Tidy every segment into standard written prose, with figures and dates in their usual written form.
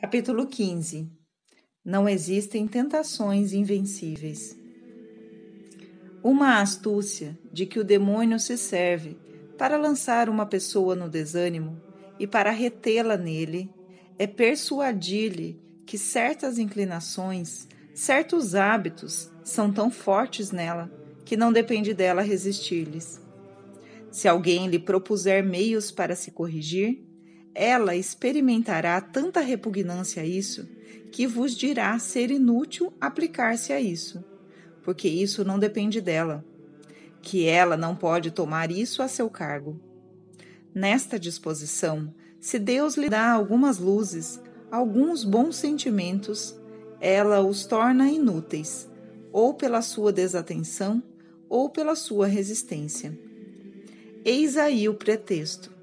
Capítulo 15. Não existem tentações invencíveis. Uma astúcia de que o demônio se serve para lançar uma pessoa no desânimo e para retê-la nele é persuadir-lhe que certas inclinações, certos hábitos são tão fortes nela que não depende dela resistir-lhes. Se alguém lhe propuser meios para se corrigir, ela experimentará tanta repugnância a isso que vos dirá ser inútil aplicar-se a isso, porque isso não depende dela, que ela não pode tomar isso a seu cargo. Nesta disposição, se Deus lhe dá algumas luzes, alguns bons sentimentos, ela os torna inúteis, ou pela sua desatenção, ou pela sua resistência. Eis aí o pretexto.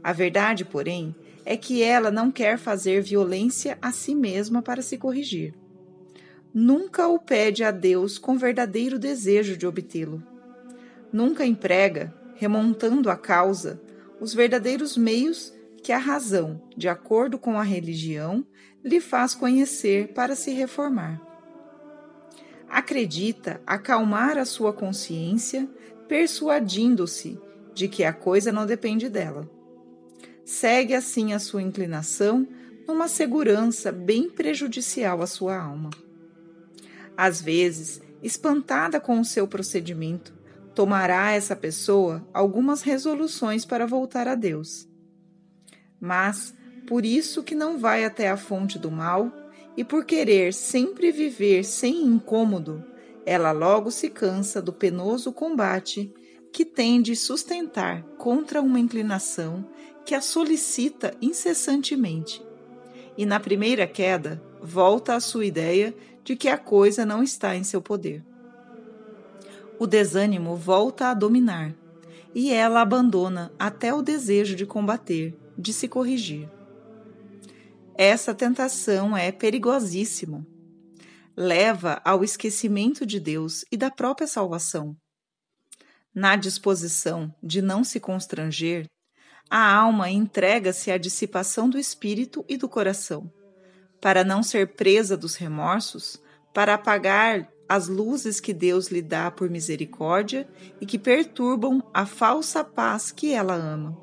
A verdade, porém, é que ela não quer fazer violência a si mesma para se corrigir. Nunca o pede a Deus com verdadeiro desejo de obtê-lo. Nunca emprega, remontando a causa, os verdadeiros meios que a razão, de acordo com a religião, lhe faz conhecer para se reformar. Acredita acalmar a sua consciência, persuadindo-se de que a coisa não depende dela. Segue assim a sua inclinação numa segurança bem prejudicial à sua alma. Às vezes, espantada com o seu procedimento, tomará essa pessoa algumas resoluções para voltar a Deus. Mas, por isso que não vai até a fonte do mal e por querer sempre viver sem incômodo, ela logo se cansa do penoso combate que tem de sustentar contra uma inclinação que a solicita incessantemente. E na primeira queda, volta à sua ideia de que a coisa não está em seu poder. O desânimo volta a dominar, e ela abandona até o desejo de combater, de se corrigir. Essa tentação é perigosíssima. Leva ao esquecimento de Deus e da própria salvação. Na disposição de não se constranger, a alma entrega-se à dissipação do espírito e do coração, para não ser presa dos remorsos, para apagar as luzes que Deus lhe dá por misericórdia e que perturbam a falsa paz que ela ama.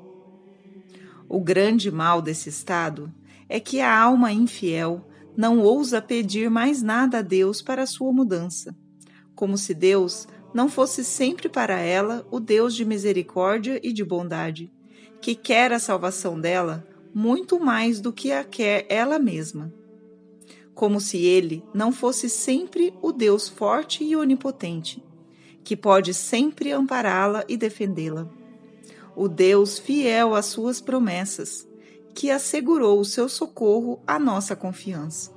O grande mal desse estado é que a alma infiel não ousa pedir mais nada a Deus para a sua mudança, como se Deus não fosse sempre para ela o Deus de misericórdia e de bondade, que quer a salvação dela muito mais do que a quer ela mesma. Como se ele não fosse sempre o Deus forte e onipotente, que pode sempre ampará-la e defendê-la. O Deus fiel às suas promessas, que assegurou o seu socorro à nossa confiança.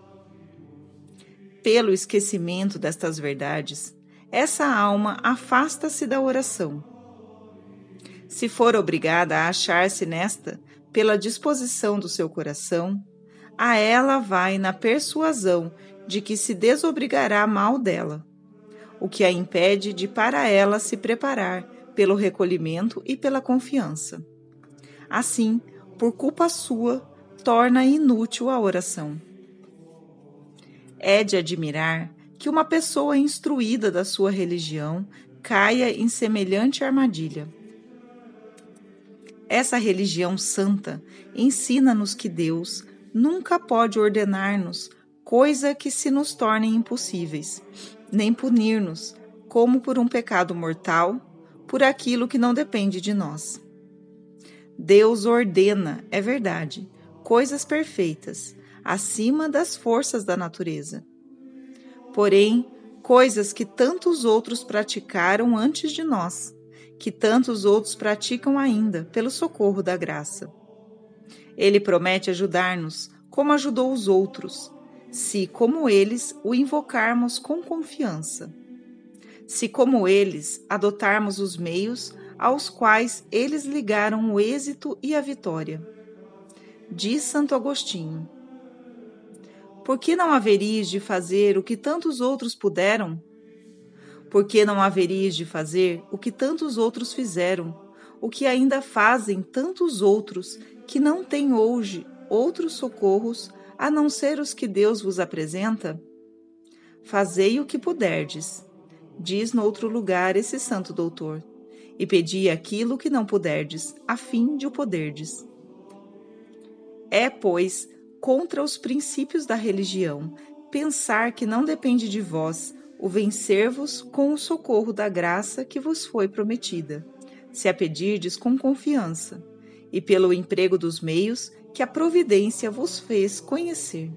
Pelo esquecimento destas verdades, essa alma afasta-se da oração. Se for obrigada a achar-se nesta, pela disposição do seu coração, a ela vai na persuasão de que se desobrigará mal dela, o que a impede de para ela se preparar pelo recolhimento e pela confiança. Assim, por culpa sua, torna inútil a oração. É de admirar que uma pessoa instruída da sua religião caia em semelhante armadilha. Essa religião santa ensina-nos que Deus nunca pode ordenar-nos coisa que se nos tornem impossíveis, nem punir-nos, como por um pecado mortal, por aquilo que não depende de nós. Deus ordena, é verdade, coisas perfeitas, acima das forças da natureza. Porém, coisas que tantos outros praticaram antes de nós, que tantos outros praticam ainda, pelo socorro da graça. Ele promete ajudar-nos, como ajudou os outros, se, como eles, o invocarmos com confiança. Se, como eles, adotarmos os meios aos quais eles ligaram o êxito e a vitória. Diz Santo Agostinho: por que não haveríeis de fazer o que tantos outros puderam? Por que não haveríeis de fazer o que tantos outros fizeram, o que ainda fazem tantos outros que não têm hoje outros socorros a não ser os que Deus vos apresenta? Fazei o que puderdes, diz noutro lugar esse santo doutor, e pedi aquilo que não puderdes, a fim de o poderdes. É, pois, contra os princípios da religião, pensar que não depende de vós o vencer-vos com o socorro da graça que vos foi prometida, se a pedirdes com confiança, e pelo emprego dos meios que a providência vos fez conhecer.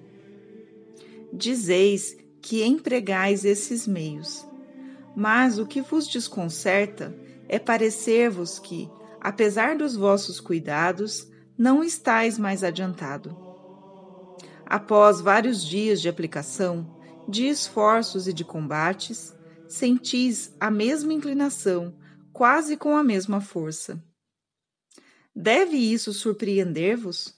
Dizeis que empregais esses meios, mas o que vos desconcerta é parecer-vos que, apesar dos vossos cuidados, não estáis mais adiantado. Após vários dias de aplicação, de esforços e de combates, sentis a mesma inclinação, quase com a mesma força. Deve isso surpreender-vos?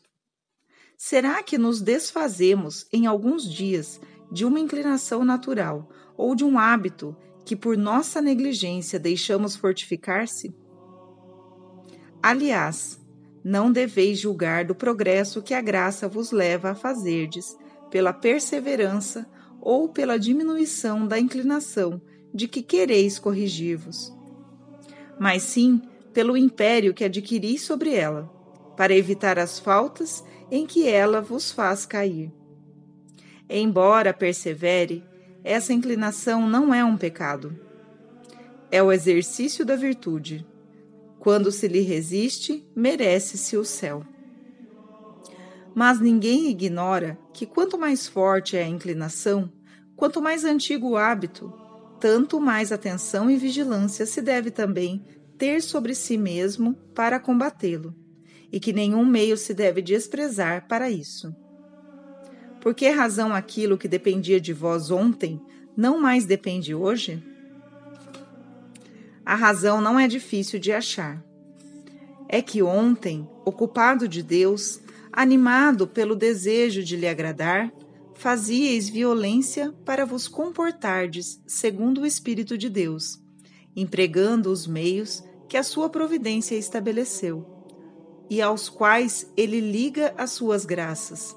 Será que nos desfazemos em alguns dias de uma inclinação natural ou de um hábito que por nossa negligência deixamos fortificar-se? Aliás, não deveis julgar do progresso que a graça vos leva a fazerdes pela perseverança ou pela diminuição da inclinação de que quereis corrigir-vos, mas sim pelo império que adquiris sobre ela, para evitar as faltas em que ela vos faz cair. Embora persevere, essa inclinação não é um pecado. É o exercício da virtude. Quando se lhe resiste, merece-se o céu. Mas ninguém ignora que quanto mais forte é a inclinação, quanto mais antigo o hábito, tanto mais atenção e vigilância se deve também ter sobre si mesmo para combatê-lo, e que nenhum meio se deve desprezar para isso. Por que razão aquilo que dependia de vós ontem não mais depende hoje? A razão não é difícil de achar. É que ontem, ocupado de Deus, animado pelo desejo de lhe agradar, fazíeis violência para vos comportardes segundo o Espírito de Deus, empregando os meios que a sua providência estabeleceu, e aos quais ele liga as suas graças.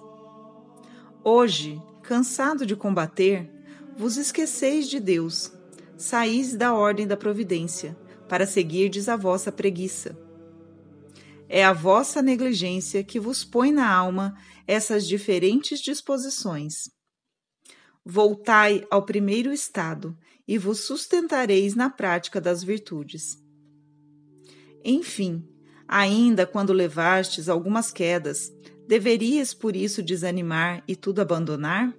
Hoje, cansado de combater, vos esqueceis de Deus, saís da ordem da providência, para seguirdes a vossa preguiça. É a vossa negligência que vos põe na alma essas diferentes disposições. Voltai ao primeiro estado e vos sustentareis na prática das virtudes. Enfim, ainda quando levastes algumas quedas, deverias por isso desanimar e tudo abandonar?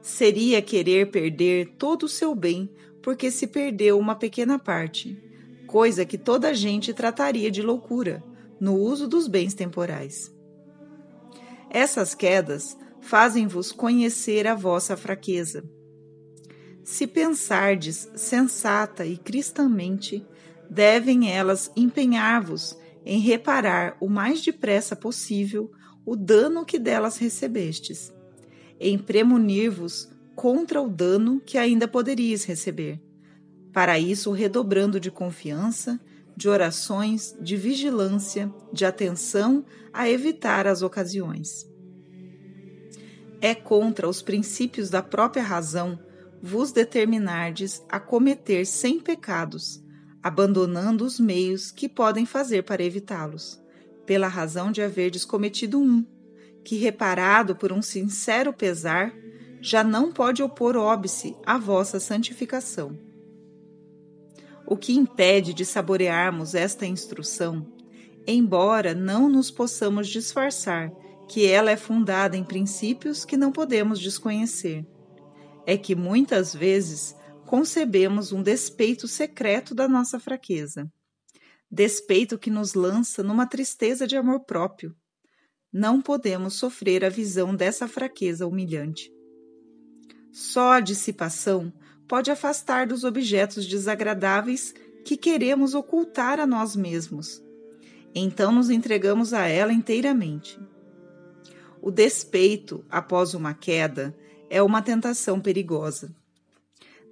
Seria querer perder todo o seu bem porque se perdeu uma pequena parte, coisa que toda a gente trataria de loucura, no uso dos bens temporais. Essas quedas fazem-vos conhecer a vossa fraqueza. Se pensardes sensata e cristamente, devem elas empenhar-vos em reparar o mais depressa possível o dano que delas recebestes, em premunir-vos contra o dano que ainda poderíeis receber, para isso redobrando de confiança, de orações, de vigilância, de atenção a evitar as ocasiões. É contra os princípios da própria razão vos determinardes a cometer 100 pecados, abandonando os meios que podem fazer para evitá-los, pela razão de haverdes cometido um, que, reparado por um sincero pesar, já não pode opor óbice à vossa santificação. O que impede de saborearmos esta instrução, embora não nos possamos disfarçar que ela é fundada em princípios que não podemos desconhecer, é que muitas vezes concebemos um despeito secreto da nossa fraqueza, despeito que nos lança numa tristeza de amor próprio. Não podemos sofrer a visão dessa fraqueza humilhante. Só a dissipação pode afastar dos objetos desagradáveis que queremos ocultar a nós mesmos. Então nos entregamos a ela inteiramente. O despeito após uma queda é uma tentação perigosa.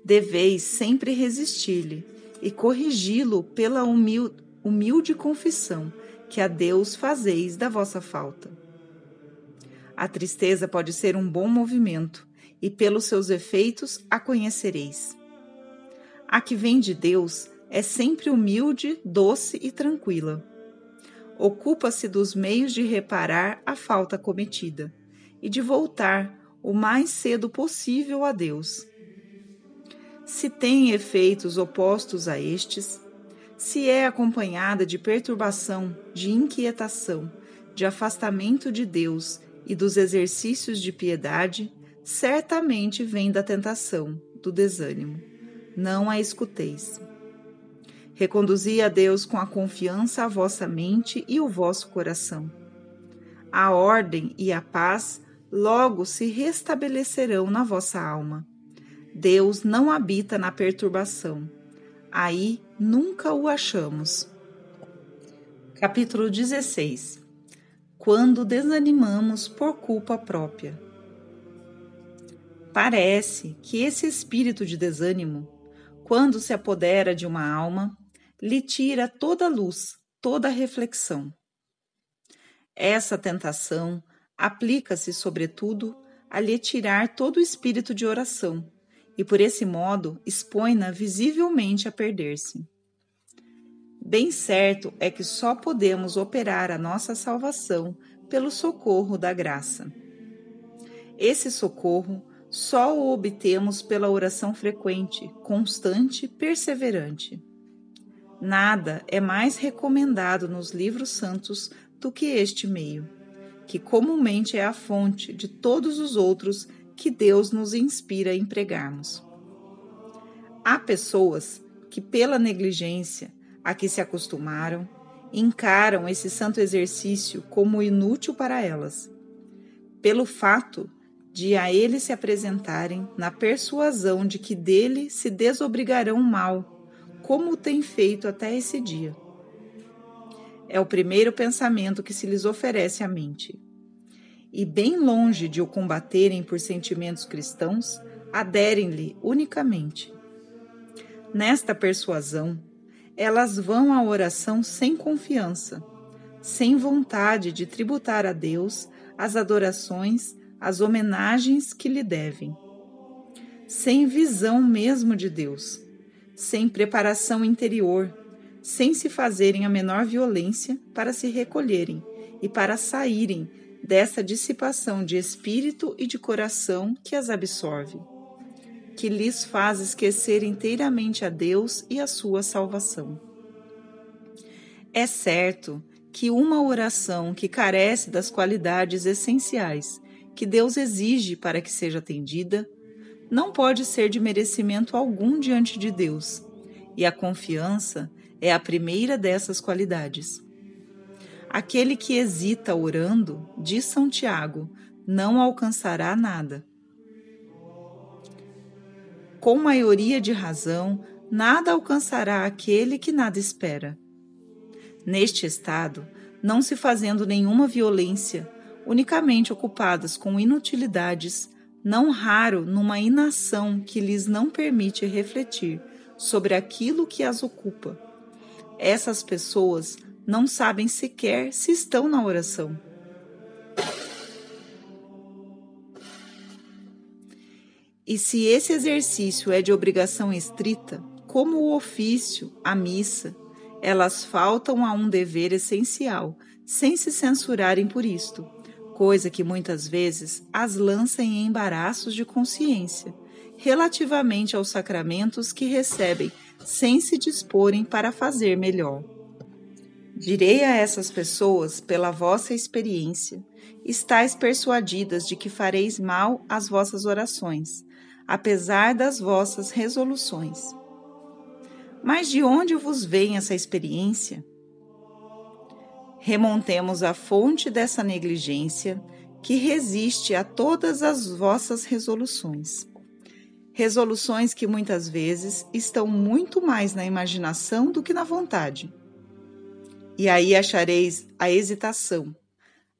Deveis sempre resistir-lhe e corrigi-lo pela humilde confissão que a Deus fazeis da vossa falta. A tristeza pode ser um bom movimento, e pelos seus efeitos a conhecereis. A que vem de Deus é sempre humilde, doce e tranquila. Ocupa-se dos meios de reparar a falta cometida e de voltar o mais cedo possível a Deus. Se tem efeitos opostos a estes, se é acompanhada de perturbação, de inquietação, de afastamento de Deus e dos exercícios de piedade, certamente vem da tentação, do desânimo. Não a escuteis. Reconduzi a Deus com a confiança a vossa mente e o vosso coração. A ordem e a paz logo se restabelecerão na vossa alma. Deus não habita na perturbação. Aí nunca o achamos. Capítulo 16. Quando desanimamos por culpa própria. Parece que esse espírito de desânimo, quando se apodera de uma alma, lhe tira toda a luz, toda a reflexão. Essa tentação aplica-se, sobretudo, a lhe tirar todo o espírito de oração, e por esse modo expõe-na visivelmente a perder-se. Bem certo é que só podemos operar a nossa salvação pelo socorro da graça. Esse socorro só o obtemos pela oração frequente, constante, perseverante. Nada é mais recomendado nos livros santos do que este meio, que comumente é a fonte de todos os outros que Deus nos inspira a empregarmos. Há pessoas que, pela negligência a que se acostumaram, encaram esse santo exercício como inútil para elas, pelo fato de a ele se apresentarem na persuasão de que dele se desobrigarão mal, como tem feito até esse dia. É o primeiro pensamento que se lhes oferece à mente. E bem longe de o combaterem por sentimentos cristãos, aderem-lhe unicamente. Nesta persuasão, elas vão à oração sem confiança, sem vontade de tributar a Deus as adorações, as homenagens que lhe devem, sem visão mesmo de Deus, sem preparação interior, sem se fazerem a menor violência para se recolherem e para saírem dessa dissipação de espírito e de coração que as absorve, que lhes faz esquecer inteiramente a Deus e a sua salvação. É certo que uma oração que carece das qualidades essenciais que Deus exige para que seja atendida, não pode ser de merecimento algum diante de Deus, e a confiança é a primeira dessas qualidades. Aquele que hesita orando, diz São Tiago, não alcançará nada. Com maioria de razão, nada alcançará aquele que nada espera. Neste estado, não se fazendo nenhuma violência, unicamente ocupadas com inutilidades, não raro numa inação que lhes não permite refletir sobre aquilo que as ocupa. Essas pessoas não sabem sequer se estão na oração. E se esse exercício é de obrigação estrita, como o ofício, a missa, elas faltam a um dever essencial, sem se censurarem por isto, coisa que muitas vezes as lança em embaraços de consciência, relativamente aos sacramentos que recebem, sem se disporem para fazer melhor. Direi a essas pessoas, pela vossa experiência, estáis persuadidas de que fareis mal às vossas orações, apesar das vossas resoluções. Mas de onde vos vem essa experiência? Remontemos à fonte dessa negligência que resiste a todas as vossas resoluções. Resoluções que muitas vezes estão muito mais na imaginação do que na vontade. E aí achareis a hesitação,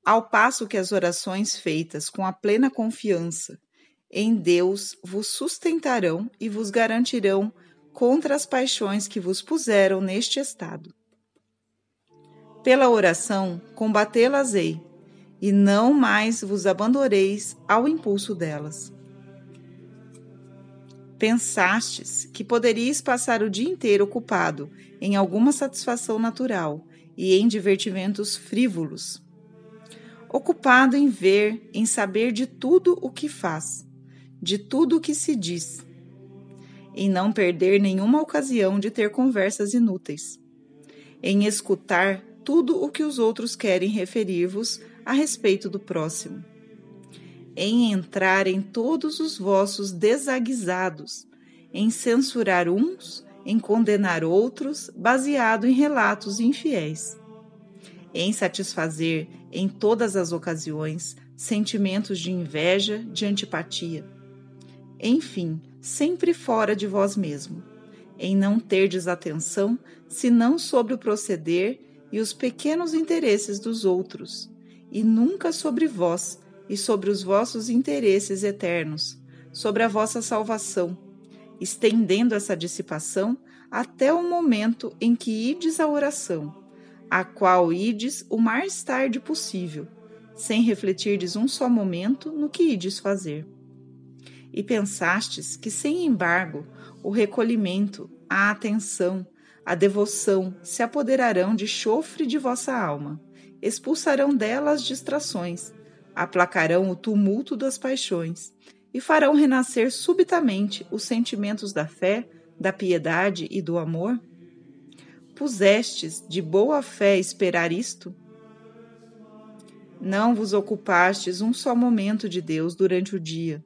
ao passo que as orações feitas com a plena confiança em Deus vos sustentarão e vos garantirão contra as paixões que vos puseram neste estado. Pela oração, combatê-las-ei, e não mais vos abandoneis ao impulso delas. Pensastes que poderíeis passar o dia inteiro ocupado em alguma satisfação natural e em divertimentos frívolos, ocupado em ver, em saber de tudo o que faz, de tudo o que se diz, em não perder nenhuma ocasião de ter conversas inúteis, em escutar tudo o que os outros querem referir-vos a respeito do próximo, em entrar em todos os vossos desaguisados, em censurar uns, em condenar outros, baseado em relatos infiéis, em satisfazer, em todas as ocasiões, sentimentos de inveja, de antipatia. Enfim, sempre fora de vós mesmo, em não terdes atenção, senão sobre o proceder e os pequenos interesses dos outros, e nunca sobre vós, e sobre os vossos interesses eternos, sobre a vossa salvação, estendendo essa dissipação até o momento em que ides à oração, a qual ides o mais tarde possível, sem refletirdes um só momento no que ides fazer. E pensastes que, sem embargo, o recolhimento, a atenção, a devoção se apoderarão de chofre de vossa alma, expulsarão dela as distrações, aplacarão o tumulto das paixões e farão renascer subitamente os sentimentos da fé, da piedade e do amor? Pusestes de boa fé esperar isto? Não vos ocupastes um só momento de Deus durante o dia.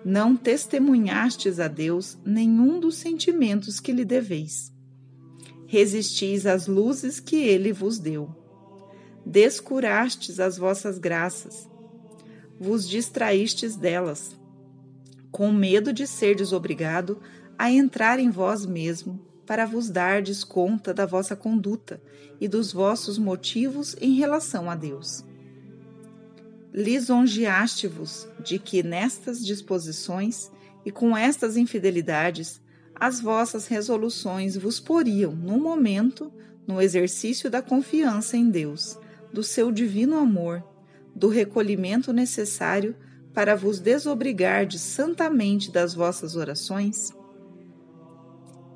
Não testemunhastes a Deus nenhum dos sentimentos que lhe deveis. Resistis às luzes que ele vos deu. Descurastes as vossas graças, vos distraístes delas, com medo de serdes obrigado a entrar em vós mesmo, para vos dardes conta da vossa conduta e dos vossos motivos em relação a Deus. Lisonjeaste-vos de que nestas disposições e com estas infidelidades as vossas resoluções vos poriam, no momento, no exercício da confiança em Deus, do seu divino amor, do recolhimento necessário para vos desobrigardes santamente das vossas orações?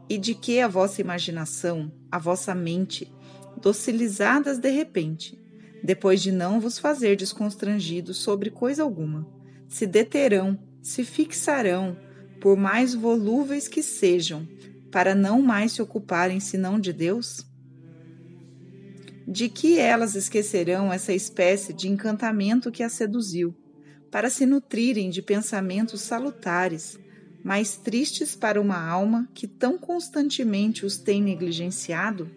E de que a vossa imaginação, a vossa mente, docilizadas de repente, depois de não vos fazerdes constrangidos sobre coisa alguma, se deterão, se fixarão, por mais volúveis que sejam, para não mais se ocuparem senão de Deus? De que elas esquecerão essa espécie de encantamento que as seduziu, para se nutrirem de pensamentos salutares, mais tristes para uma alma que tão constantemente os tem negligenciado?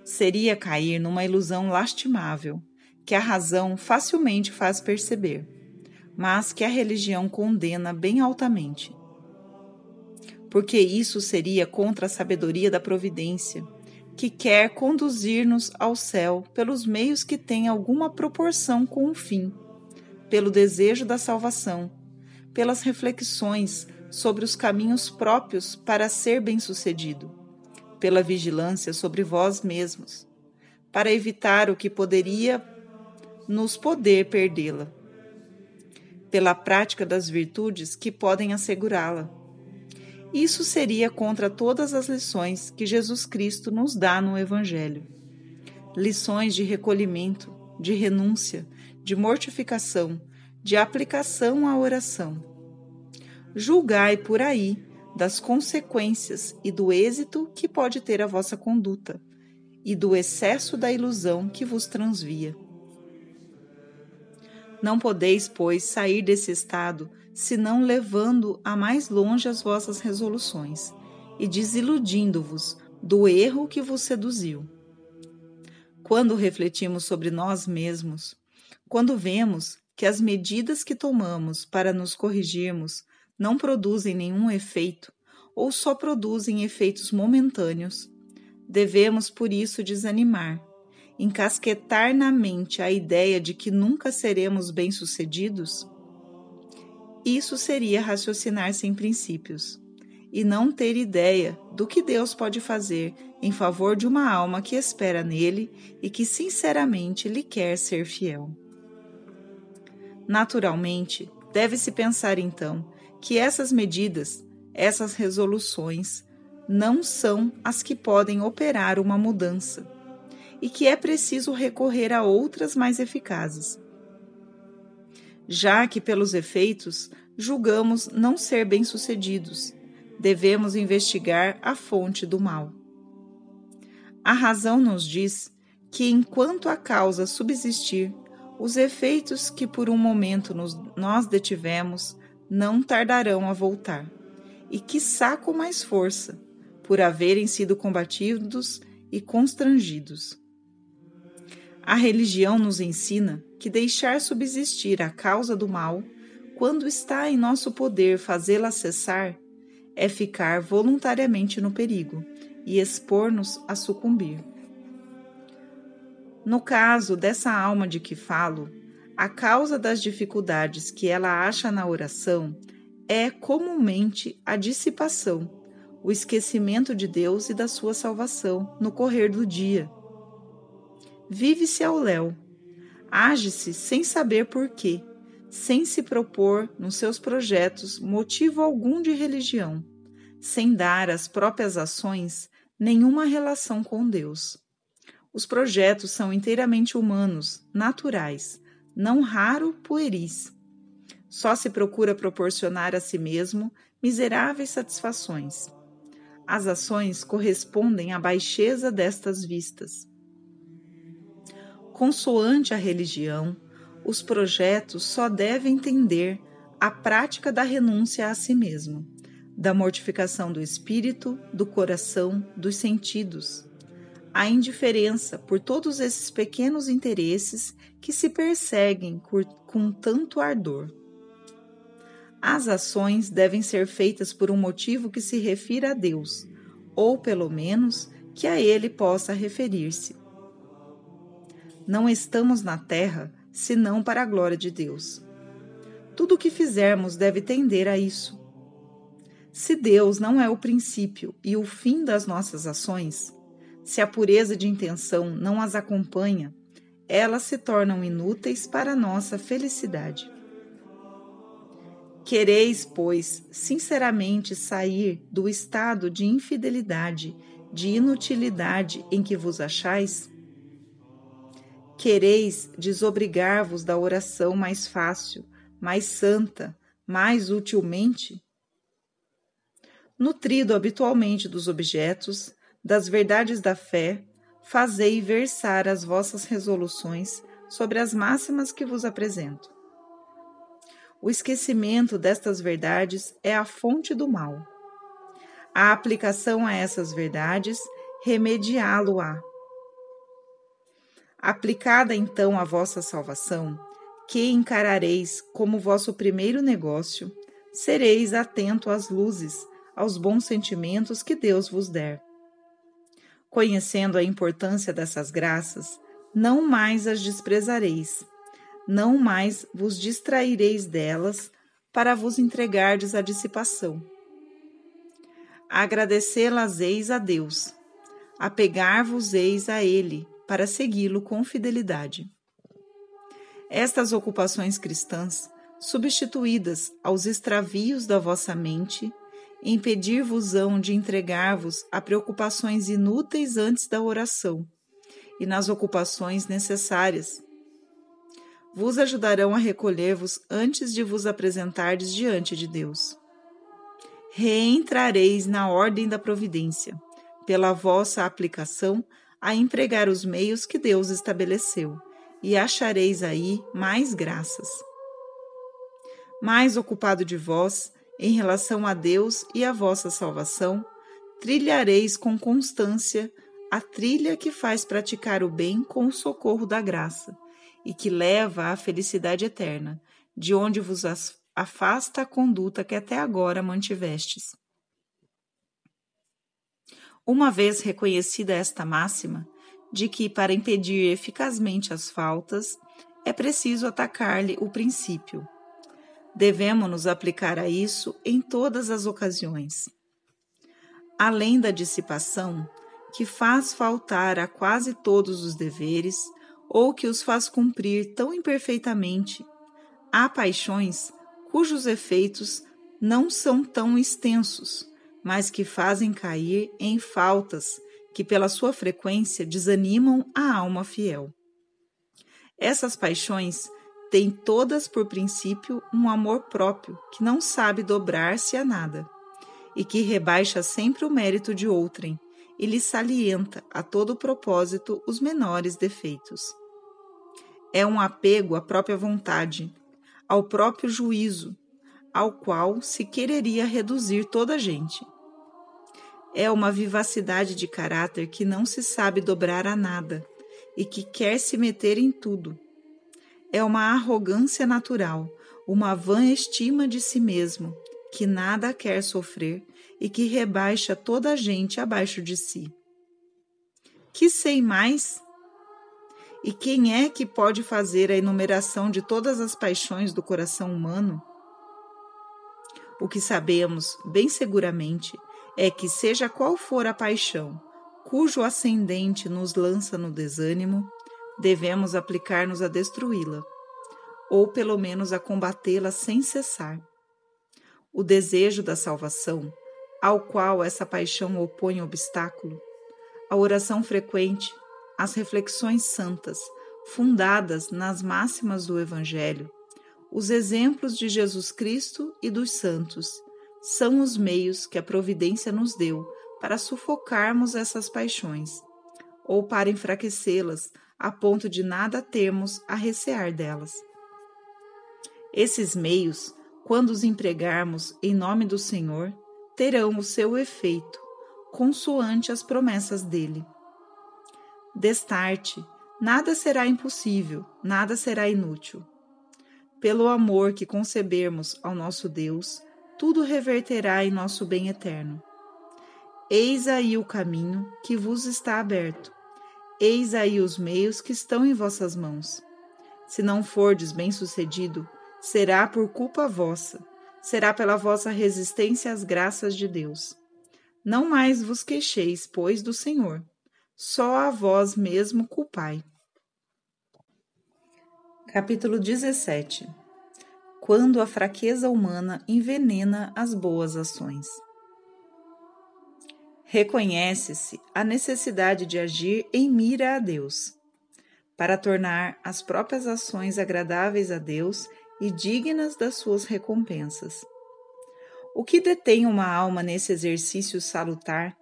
Seria cair numa ilusão lastimável, que a razão facilmente faz perceber, mas que a religião condena bem altamente. Porque isso seria contra a sabedoria da providência, que quer conduzir-nos ao céu pelos meios que têm alguma proporção com o fim, pelo desejo da salvação, pelas reflexões sobre os caminhos próprios para ser bem-sucedido, pela vigilância sobre vós mesmos, para evitar o que poderia nos poder perdê-la, pela prática das virtudes que podem assegurá-la. Isso seria contra todas as lições que Jesus Cristo nos dá no Evangelho. Lições de recolhimento, de renúncia, de mortificação, de aplicação à oração. Julgai por aí das consequências e do êxito que pode ter a vossa conduta, e do excesso da ilusão que vos transvia. Não podeis, pois, sair desse estado, senão levando a mais longe as vossas resoluções, e desiludindo-vos do erro que vos seduziu. Quando refletimos sobre nós mesmos, quando vemos que as medidas que tomamos para nos corrigirmos não produzem nenhum efeito, ou só produzem efeitos momentâneos, devemos por isso desanimar, encasquetar na mente a ideia de que nunca seremos bem-sucedidos? Isso seria raciocinar sem princípios. e não ter ideia do que Deus pode fazer em favor de uma alma que espera nele e que sinceramente lhe quer ser fiel. Naturalmente, deve-se pensar então que essas medidas, essas resoluções, não são as que podem operar uma mudança e que é preciso recorrer a outras mais eficazes, já que pelos efeitos julgamos não ser bem-sucedidos. Devemos investigar a fonte do mal. A razão nos diz que, enquanto a causa subsistir, os efeitos que por um momento nós detivemos não tardarão a voltar, e quiçá com mais força, por haverem sido combatidos e constrangidos. A religião nos ensina que deixar subsistir a causa do mal, quando está em nosso poder fazê-la cessar, é ficar voluntariamente no perigo e expor-nos a sucumbir. No caso dessa alma de que falo, a causa das dificuldades que ela acha na oração é comumente a dissipação, o esquecimento de Deus e da sua salvação no correr do dia. Vive-se ao léu, age-se sem saber por quê, sem se propor nos seus projetos motivo algum de religião, sem dar às próprias ações nenhuma relação com Deus. Os projetos são inteiramente humanos, naturais, não raro pueris. Só se procura proporcionar a si mesmo miseráveis satisfações. As ações correspondem à baixeza destas vistas. Consoante a religião, os projetos só devem tender à prática da renúncia a si mesmo, da mortificação do espírito, do coração, dos sentidos, a indiferença por todos esses pequenos interesses que se perseguem com tanto ardor. As ações devem ser feitas por um motivo que se refira a Deus, ou pelo menos que a Ele possa referir-se. Não estamos na terra senão para a glória de Deus. Tudo o que fizermos deve tender a isso. Se Deus não é o princípio e o fim das nossas ações, se a pureza de intenção não as acompanha, elas se tornam inúteis para a nossa felicidade. Quereis, pois, sinceramente sair do estado de infidelidade, de inutilidade em que vos achais? Quereis desobrigar-vos da oração mais fácil, mais santa, mais utilmente? Nutrido habitualmente dos objetos, das verdades da fé, fazei versar as vossas resoluções sobre as máximas que vos apresento. O esquecimento destas verdades é a fonte do mal. A aplicação a essas verdades remediá-lo-á. Aplicada então a vossa salvação, que encarareis como vosso primeiro negócio, sereis atento às luzes, aos bons sentimentos que Deus vos der. Conhecendo a importância dessas graças, não mais as desprezareis, não mais vos distraireis delas para vos entregardes à dissipação. Agradecê-las-eis a Deus, apegar-vos-eis a Ele, para segui-lo com fidelidade. Estas ocupações cristãs, substituídas aos extravios da vossa mente, impedir-vos-ão de entregar-vos a preocupações inúteis antes da oração e nas ocupações necessárias. Vos ajudarão a recolher-vos antes de vos apresentardes diante de Deus. Reentrareis na ordem da providência, pela vossa aplicação a empregar os meios que Deus estabeleceu, e achareis aí mais graças. Mais ocupado de vós, em relação a Deus e a vossa salvação, trilhareis com constância a trilha que faz praticar o bem com o socorro da graça, e que leva à felicidade eterna, de onde vos afasta a conduta que até agora mantivestes. Uma vez reconhecida esta máxima, de que para impedir eficazmente as faltas, é preciso atacar-lhe o princípio. Devemo-nos aplicar a isso em todas as ocasiões. Além da dissipação, que faz faltar a quase todos os deveres, ou que os faz cumprir tão imperfeitamente, há paixões cujos efeitos não são tão extensos, mas que fazem cair em faltas que, pela sua frequência, desanimam a alma fiel. Essas paixões têm todas por princípio um amor próprio que não sabe dobrar-se a nada, e que rebaixa sempre o mérito de outrem e lhe salienta a todo propósito os menores defeitos. É um apego à própria vontade, ao próprio juízo, ao qual se quereria reduzir toda a gente. É uma vivacidade de caráter que não se sabe dobrar a nada e que quer se meter em tudo. É uma arrogância natural, uma vã estima de si mesmo, que nada quer sofrer e que rebaixa toda a gente abaixo de si. Que sei mais? E quem é que pode fazer a enumeração de todas as paixões do coração humano? O que sabemos, bem seguramente, é que seja qual for a paixão, cujo ascendente nos lança no desânimo, devemos aplicar-nos a destruí-la, ou pelo menos a combatê-la sem cessar. O desejo da salvação, ao qual essa paixão opõe obstáculo, a oração frequente, as reflexões santas, fundadas nas máximas do Evangelho, os exemplos de Jesus Cristo e dos santos, são os meios que a providência nos deu para sufocarmos essas paixões, ou para enfraquecê-las a ponto de nada termos a recear delas. Esses meios, quando os empregarmos em nome do Senhor, terão o seu efeito, consoante as promessas dele. Destarte, nada será impossível, nada será inútil. Pelo amor que concebermos ao nosso Deus, tudo reverterá em nosso bem eterno. Eis aí o caminho que vos está aberto. Eis aí os meios que estão em vossas mãos. Se não fordes bem-sucedido, será por culpa vossa, será pela vossa resistência às graças de Deus. Não mais vos queixeis, pois, do Senhor. Só a vós mesmo culpai. Capítulo 17. Quando a fraqueza humana envenena as boas ações. Reconhece-se a necessidade de agir em mira a Deus, para tornar as próprias ações agradáveis a Deus e dignas das suas recompensas. O que detém uma alma nesse exercício salutar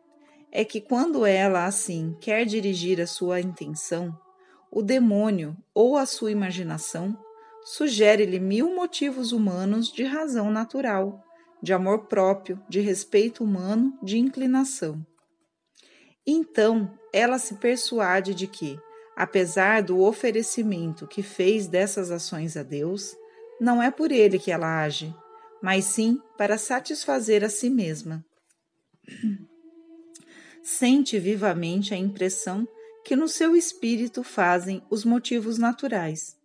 é que, quando ela assim quer dirigir a sua intenção, o demônio ou a sua imaginação sugere-lhe 1000 motivos humanos de razão natural, de amor próprio, de respeito humano, de inclinação. Então, ela se persuade de que, apesar do oferecimento que fez dessas ações a Deus, não é por ele que ela age, mas sim para satisfazer a si mesma. Sente vivamente a impressão que no seu espírito fazem os motivos naturais,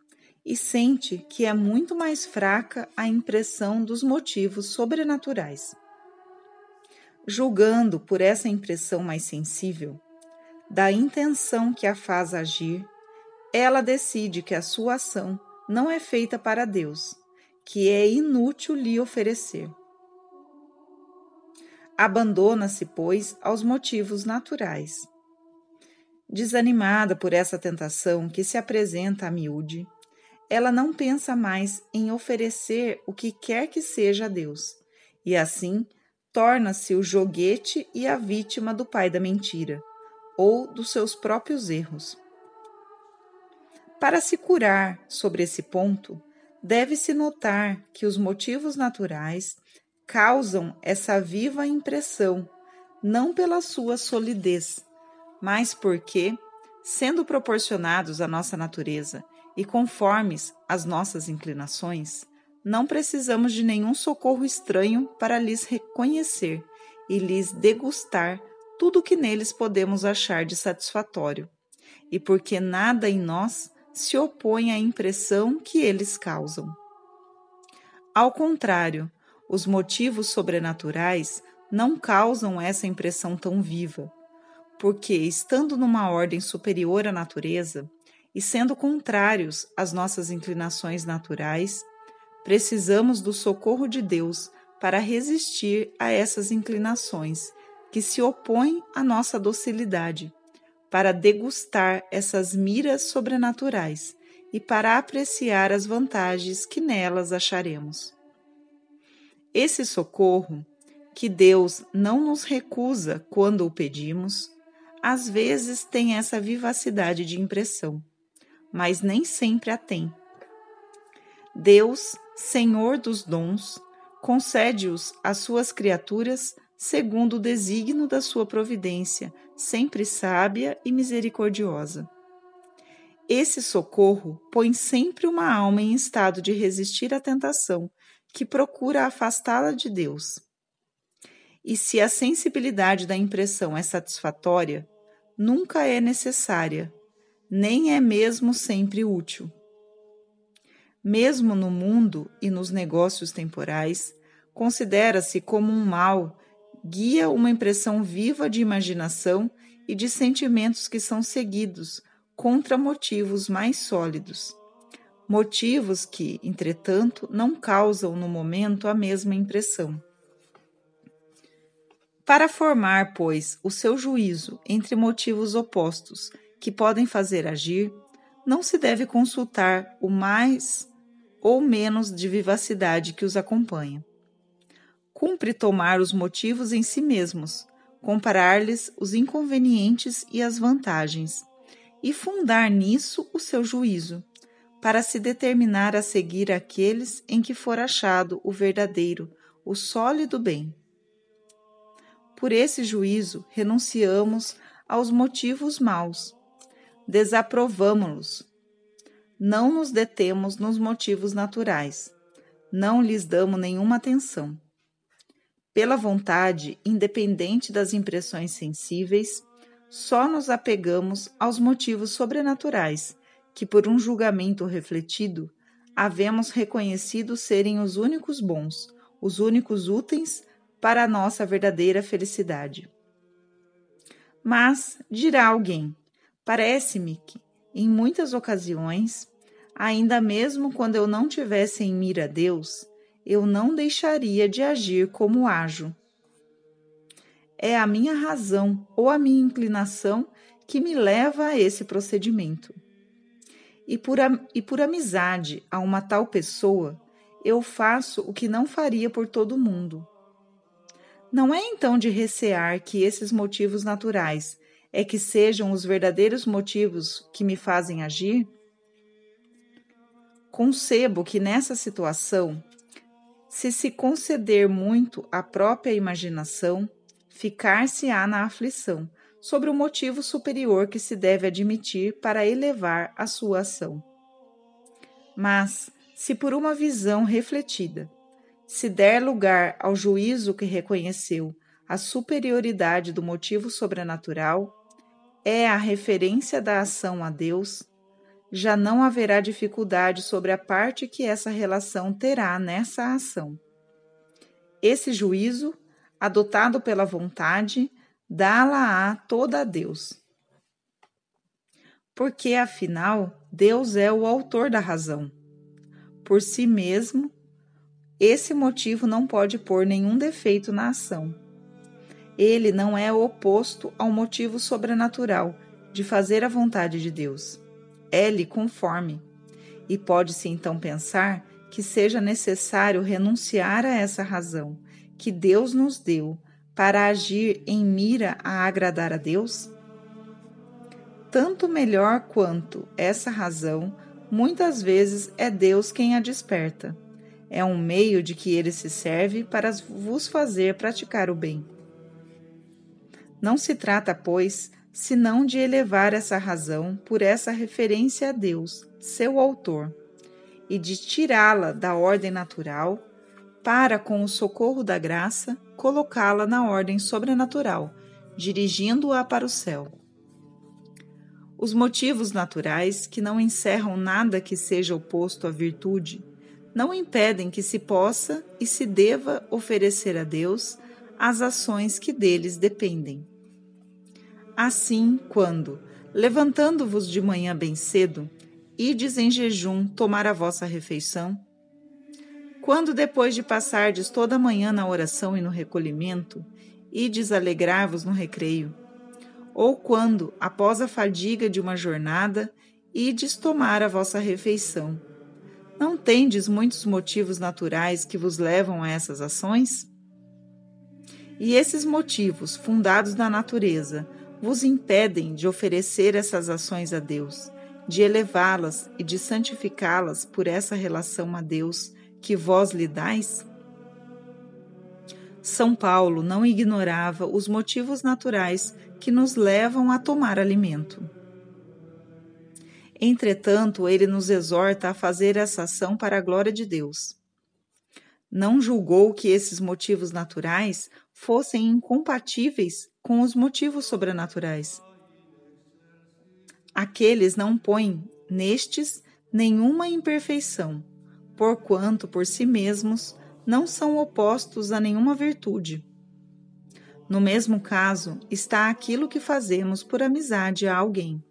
e sente que é muito mais fraca a impressão dos motivos sobrenaturais. Julgando por essa impressão mais sensível, da intenção que a faz agir, ela decide que a sua ação não é feita para Deus, que é inútil lhe oferecer. Abandona-se, pois, aos motivos naturais. Desanimada por essa tentação que se apresenta a miúde, ela não pensa mais em oferecer o que quer que seja a Deus, e assim torna-se o joguete e a vítima do pai da mentira, ou dos seus próprios erros. Para se curar sobre esse ponto, deve-se notar que os motivos naturais causam essa viva impressão, não pela sua solidez, mas porque, sendo proporcionados à nossa natureza e conformes às nossas inclinações, não precisamos de nenhum socorro estranho para lhes reconhecer e lhes degustar tudo o que neles podemos achar de satisfatório, e porque nada em nós se opõe à impressão que eles causam. Ao contrário, os motivos sobrenaturais não causam essa impressão tão viva, porque, estando numa ordem superior à natureza e sendo contrários às nossas inclinações naturais, precisamos do socorro de Deus para resistir a essas inclinações que se opõem à nossa docilidade, para degustar essas miras sobrenaturais e para apreciar as vantagens que nelas acharemos. Esse socorro, que Deus não nos recusa quando o pedimos, às vezes tem essa vivacidade de impressão, mas nem sempre a tem. Deus, Senhor dos dons, concede-os às suas criaturas segundo o desígnio da sua providência, sempre sábia e misericordiosa. Esse socorro põe sempre uma alma em estado de resistir à tentação que procura afastá-la de Deus. E se a sensibilidade da impressão é satisfatória, nunca é necessária, nem é mesmo sempre útil. Mesmo no mundo e nos negócios temporais, considera-se como um mal, guia uma impressão viva de imaginação e de sentimentos que são seguidos contra motivos mais sólidos. Motivos que, entretanto, não causam no momento a mesma impressão. Para formar, pois, o seu juízo entre motivos opostos que podem fazer agir, não se deve consultar o mais ou menos de vivacidade que os acompanha. Cumpre tomar os motivos em si mesmos, comparar-lhes os inconvenientes e as vantagens, e fundar nisso o seu juízo, para se determinar a seguir aqueles em que for achado o verdadeiro, o sólido bem. Por esse juízo, renunciamos aos motivos maus, desaprovamo-los. Não nos detemos nos motivos naturais, não lhes damos nenhuma atenção. Pela vontade, independente das impressões sensíveis, só nos apegamos aos motivos sobrenaturais, que por um julgamento refletido, havemos reconhecido serem os únicos bons, os únicos úteis para a nossa verdadeira felicidade. Mas, dirá alguém, parece-me que, em muitas ocasiões, ainda mesmo quando eu não tivesse em mira a Deus, eu não deixaria de agir como ajo. É a minha razão ou a minha inclinação que me leva a esse procedimento. E por amizade a uma tal pessoa, eu faço o que não faria por todo mundo. Não é então de recear que esses motivos naturais é que sejam os verdadeiros motivos que me fazem agir? Concebo que nessa situação, se conceder muito à própria imaginação, ficar-se-á na aflição, sobre o motivo superior que se deve admitir para elevar a sua ação. Mas, se por uma visão refletida, se der lugar ao juízo que reconheceu a superioridade do motivo sobrenatural, é a referência da ação a Deus, já não haverá dificuldade sobre a parte que essa relação terá nessa ação. Esse juízo, adotado pela vontade, dá-la-á toda a Deus. Porque, afinal, Deus é o autor da razão. Por si mesmo, esse motivo não pode pôr nenhum defeito na ação. Ele não é oposto ao motivo sobrenatural de fazer a vontade de Deus. É-lhe conforme, e pode-se então pensar que seja necessário renunciar a essa razão que Deus nos deu para agir em mira a agradar a Deus? Tanto melhor quanto essa razão, muitas vezes é Deus quem a desperta. É um meio de que ele se serve para vos fazer praticar o bem. Não se trata, pois, senão de elevar essa razão por essa referência a Deus, seu autor, e de tirá-la da ordem natural para, com o socorro da graça, colocá-la na ordem sobrenatural, dirigindo-a para o céu. Os motivos naturais, que não encerram nada que seja oposto à virtude, não impedem que se possa e se deva oferecer a Deus as ações que deles dependem. Assim, quando, levantando-vos de manhã bem cedo, ides em jejum tomar a vossa refeição, quando depois de passardes toda a manhã na oração e no recolhimento, ides alegrar-vos no recreio, ou quando, após a fadiga de uma jornada, ides tomar a vossa refeição, não tendes muitos motivos naturais que vos levam a essas ações? E esses motivos, fundados na natureza, vos impedem de oferecer essas ações a Deus, de elevá-las e de santificá-las por essa relação a Deus que vós lhe dais? São Paulo não ignorava os motivos naturais que nos levam a tomar alimento. Entretanto, ele nos exorta a fazer essa ação para a glória de Deus. Não julgou que esses motivos naturais fossem incompatíveis com os motivos sobrenaturais. Aqueles não põem nestes nenhuma imperfeição, porquanto por si mesmos não são opostos a nenhuma virtude. No mesmo caso está aquilo que fazemos por amizade a alguém.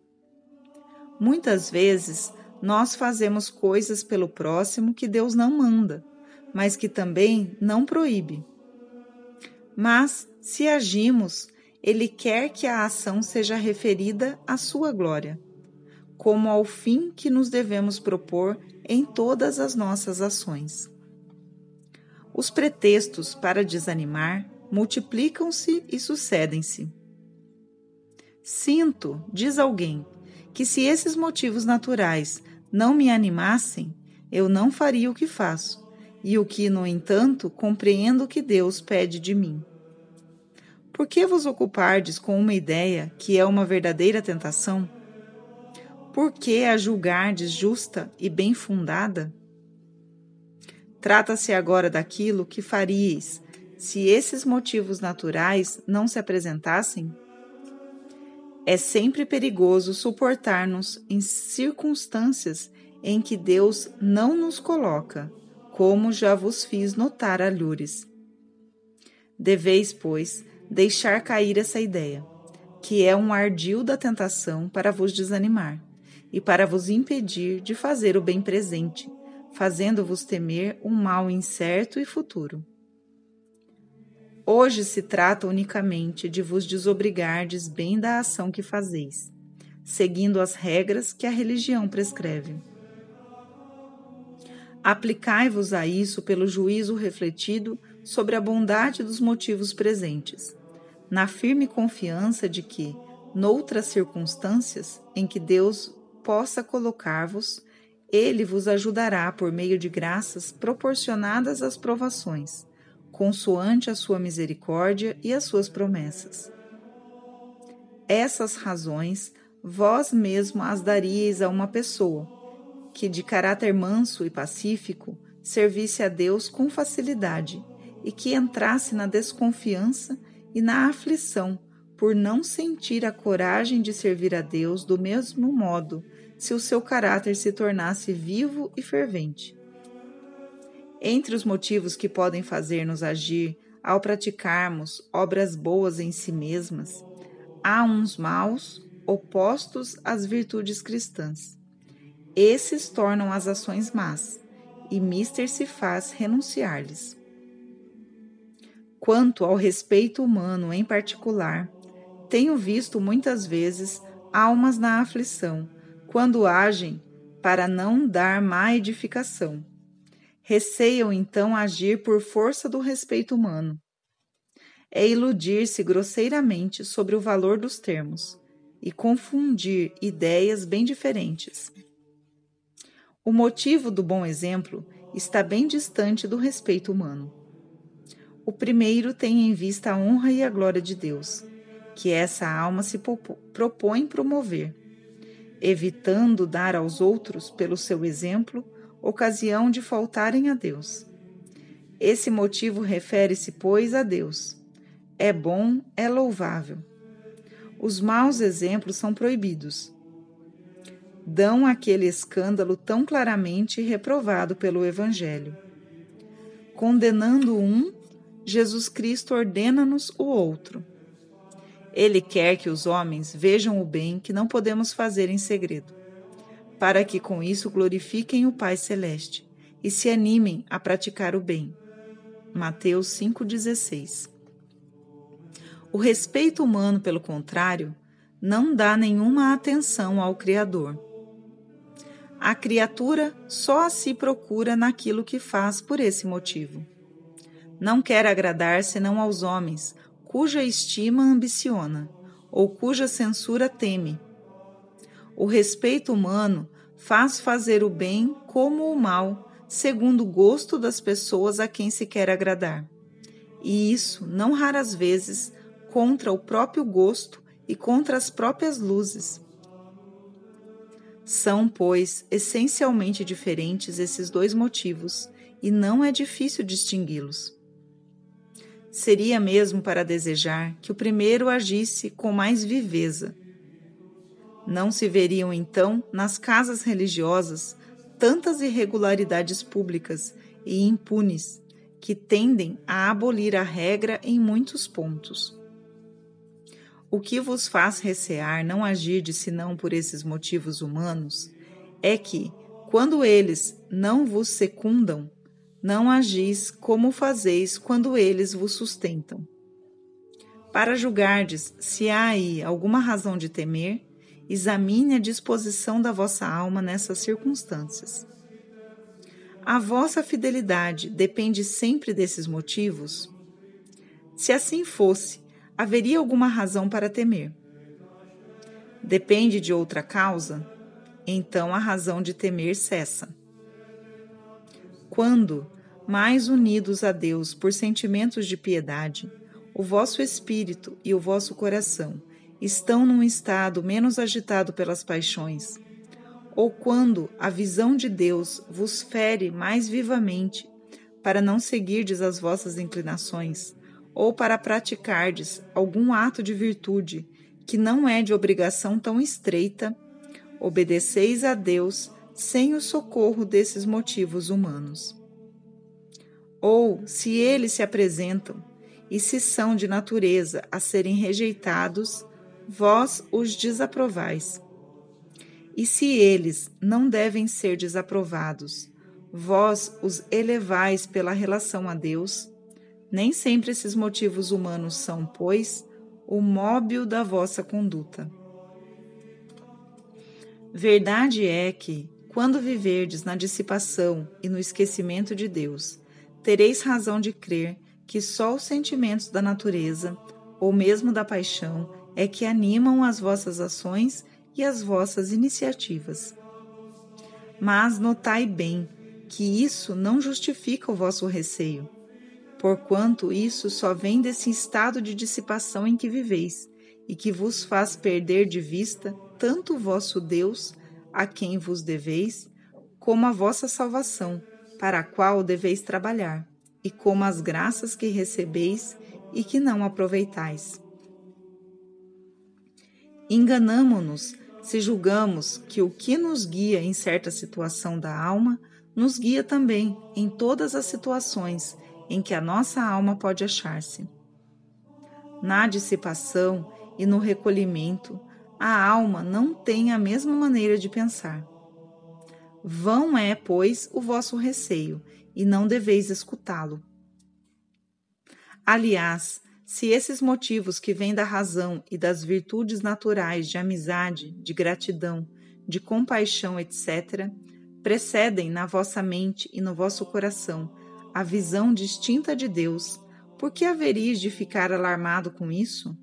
Muitas vezes nós fazemos coisas pelo próximo que Deus não manda, mas que também não proíbe. Mas, se agimos, Ele quer que a ação seja referida à sua glória, como ao fim que nos devemos propor em todas as nossas ações. Os pretextos para desanimar multiplicam-se e sucedem-se. Sinto, diz alguém, que se esses motivos naturais não me animassem, eu não faria o que faço, e o que, no entanto, compreendo que Deus pede de mim. Por que vos ocupardes com uma ideia que é uma verdadeira tentação? Por que a julgardes justa e bem fundada? Trata-se agora daquilo que faríeis se esses motivos naturais não se apresentassem? É sempre perigoso suportar-nos em circunstâncias em que Deus não nos coloca, como já vos fiz notar alhures. Deveis, pois, deixar cair essa ideia, que é um ardil da tentação para vos desanimar e para vos impedir de fazer o bem presente, fazendo-vos temer um mal incerto e futuro. Hoje se trata unicamente de vos desobrigardes bem da ação que fazeis, seguindo as regras que a religião prescreve. Aplicai-vos a isso pelo juízo refletido sobre a bondade dos motivos presentes, na firme confiança de que, noutras circunstâncias em que Deus possa colocar-vos, Ele vos ajudará por meio de graças proporcionadas às provações, consoante a sua misericórdia e as suas promessas. Essas razões vós mesmo as daríeis a uma pessoa, que de caráter manso e pacífico servisse a Deus com facilidade e que entrasse na desconfiança e na aflição por não sentir a coragem de servir a Deus do mesmo modo se o seu caráter se tornasse vivo e fervente. Entre os motivos que podem fazer-nos agir ao praticarmos obras boas em si mesmas, há uns maus opostos às virtudes cristãs. Esses tornam as ações más, e mister se faz renunciar-lhes. Quanto ao respeito humano em particular, tenho visto muitas vezes almas na aflição, quando agem para não dar má edificação. Receiam então agir por força do respeito humano. É iludir-se grosseiramente sobre o valor dos termos e confundir ideias bem diferentes. O motivo do bom exemplo está bem distante do respeito humano. O primeiro tem em vista a honra e a glória de Deus, que essa alma se propõe promover, evitando dar aos outros, pelo seu exemplo, ocasião de faltarem a Deus. Esse motivo refere-se, pois, a Deus. É bom, é louvável. Os maus exemplos são proibidos. Dão aquele escândalo tão claramente reprovado pelo Evangelho. Condenando um, Jesus Cristo ordena-nos o outro. Ele quer que os homens vejam o bem que não podemos fazer em segredo, para que com isso glorifiquem o Pai Celeste e se animem a praticar o bem. Mateus 5,16. O respeito humano, pelo contrário, não dá nenhuma atenção ao Criador. A criatura só a si procura naquilo que faz por esse motivo. Não quer agradar senão aos homens, cuja estima ambiciona, ou cuja censura teme. O respeito humano faz fazer o bem como o mal, segundo o gosto das pessoas a quem se quer agradar. E isso, não raras vezes, contra o próprio gosto e contra as próprias luzes. São, pois, essencialmente diferentes esses dois motivos, e não é difícil distingui-los. Seria mesmo para desejar que o primeiro agisse com mais viveza. Não se veriam, então, nas casas religiosas, tantas irregularidades públicas e impunes que tendem a abolir a regra em muitos pontos. O que vos faz recear não agir senão por esses motivos humanos é que, quando eles não vos secundam, não agis como fazeis quando eles vos sustentam. Para julgardes se há aí alguma razão de temer, examine a disposição da vossa alma nessas circunstâncias. A vossa fidelidade depende sempre desses motivos? Se assim fosse, haveria alguma razão para temer. Depende de outra causa? Então a razão de temer cessa. Quando, mais unidos a Deus por sentimentos de piedade, o vosso espírito e o vosso coração estão num estado menos agitado pelas paixões, ou quando a visão de Deus vos fere mais vivamente para não seguirdes as vossas inclinações, ou para praticardes algum ato de virtude que não é de obrigação tão estreita, obedeceis a Deus sem o socorro desses motivos humanos. Ou, se eles se apresentam, e se são de natureza a serem rejeitados, vós os desaprovais. E se eles não devem ser desaprovados, vós os elevais pela relação a Deus, nem sempre esses motivos humanos são, pois, o móbil da vossa conduta. Verdade é que, quando viverdes na dissipação e no esquecimento de Deus, tereis razão de crer que só os sentimentos da natureza, ou mesmo da paixão, é que animam as vossas ações e as vossas iniciativas. Mas notai bem que isso não justifica o vosso receio, porquanto isso só vem desse estado de dissipação em que viveis, e que vos faz perder de vista tanto o vosso Deus, a quem vos deveis, como a vossa salvação, para a qual deveis trabalhar, e como as graças que recebeis e que não aproveitais. Enganamo-nos se julgamos que o que nos guia em certa situação da alma, nos guia também em todas as situações em que a nossa alma pode achar-se. Na dissipação e no recolhimento, a alma não tem a mesma maneira de pensar. Vão é, pois, o vosso receio, e não deveis escutá-lo. Aliás, se esses motivos que vêm da razão e das virtudes naturais de amizade, de gratidão, de compaixão, etc., precedem na vossa mente e no vosso coração a visão distinta de Deus, por que haveríeis de ficar alarmado com isso?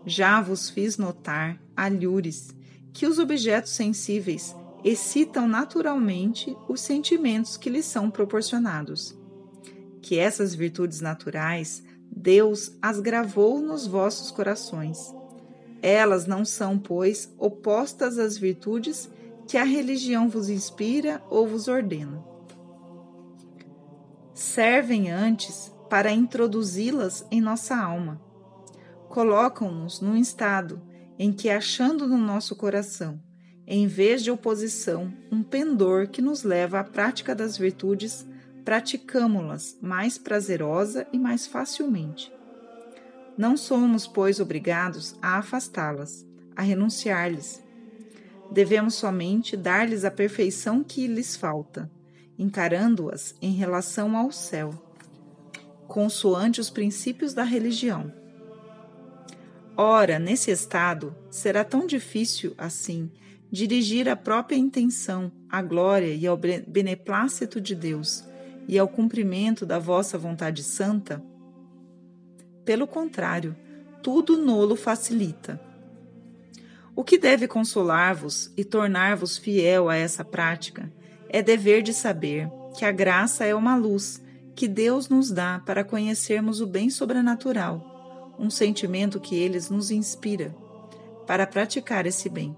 Já vos fiz notar, alhures, que os objetos sensíveis excitam naturalmente os sentimentos que lhes são proporcionados, que essas virtudes naturais Deus as gravou nos vossos corações. Elas não são, pois, opostas às virtudes que a religião vos inspira ou vos ordena. Servem antes para introduzi-las em nossa alma. Colocam-nos num estado em que, achando no nosso coração, em vez de oposição, um pendor que nos leva à prática das virtudes, praticamo-las mais prazerosa e mais facilmente. Não somos, pois, obrigados a afastá-las, a renunciar-lhes. Devemos somente dar-lhes a perfeição que lhes falta, encarando-as em relação ao céu, consoante os princípios da religião. Ora, nesse estado, será tão difícil, assim, dirigir a própria intenção à glória e ao beneplácito de Deus e ao cumprimento da vossa vontade santa? Pelo contrário, tudo nolo facilita. O que deve consolar-vos e tornar-vos fiel a essa prática é dever de saber que a graça é uma luz que Deus nos dá para conhecermos o bem sobrenatural, um sentimento que Ele nos inspira para praticar esse bem.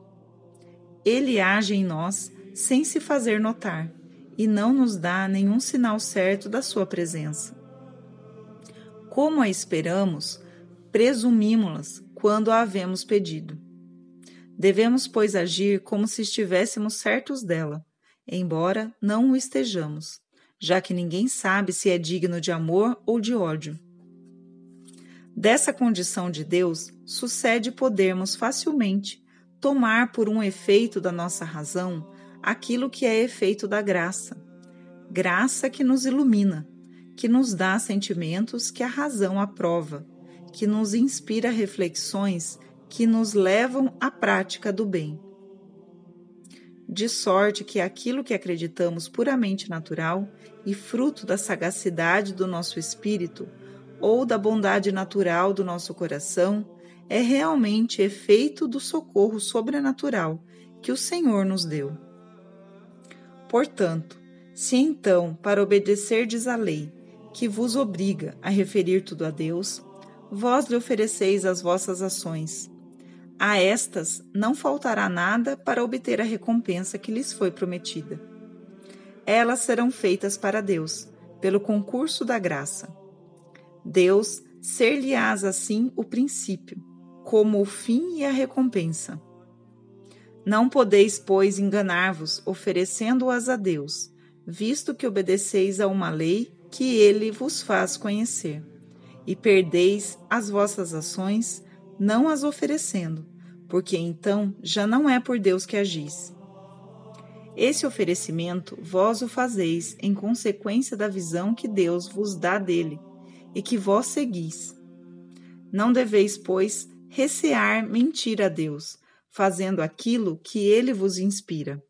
Ele age em nós sem se fazer notar e não nos dá nenhum sinal certo da sua presença. Como a esperamos, presumimo-las quando a havemos pedido. Devemos, pois, agir como se estivéssemos certos dela, embora não o estejamos, já que ninguém sabe se é digno de amor ou de ódio. Dessa condição de Deus, sucede podermos facilmente tomar por um efeito da nossa razão aquilo que é efeito da graça, graça que nos ilumina, que nos dá sentimentos que a razão aprova, que nos inspira reflexões que nos levam à prática do bem. De sorte que aquilo que acreditamos puramente natural e fruto da sagacidade do nosso espírito ou da bondade natural do nosso coração é realmente efeito do socorro sobrenatural que o Senhor nos deu. Portanto, se então, para obedecerdes à lei, que vos obriga a referir tudo a Deus, vós lhe ofereceis as vossas ações. A estas não faltará nada para obter a recompensa que lhes foi prometida. Elas serão feitas para Deus, pelo concurso da graça. Deus ser-lhe-ás assim o princípio, como o fim e a recompensa. Não podeis, pois, enganar-vos oferecendo-as a Deus, visto que obedeceis a uma lei que Ele vos faz conhecer, e perdeis as vossas ações, não as oferecendo, porque então já não é por Deus que agis. Esse oferecimento vós o fazeis em consequência da visão que Deus vos dá dele, e que vós seguis. Não deveis, pois, recear mentir a Deus, fazendo aquilo que ele vos inspira.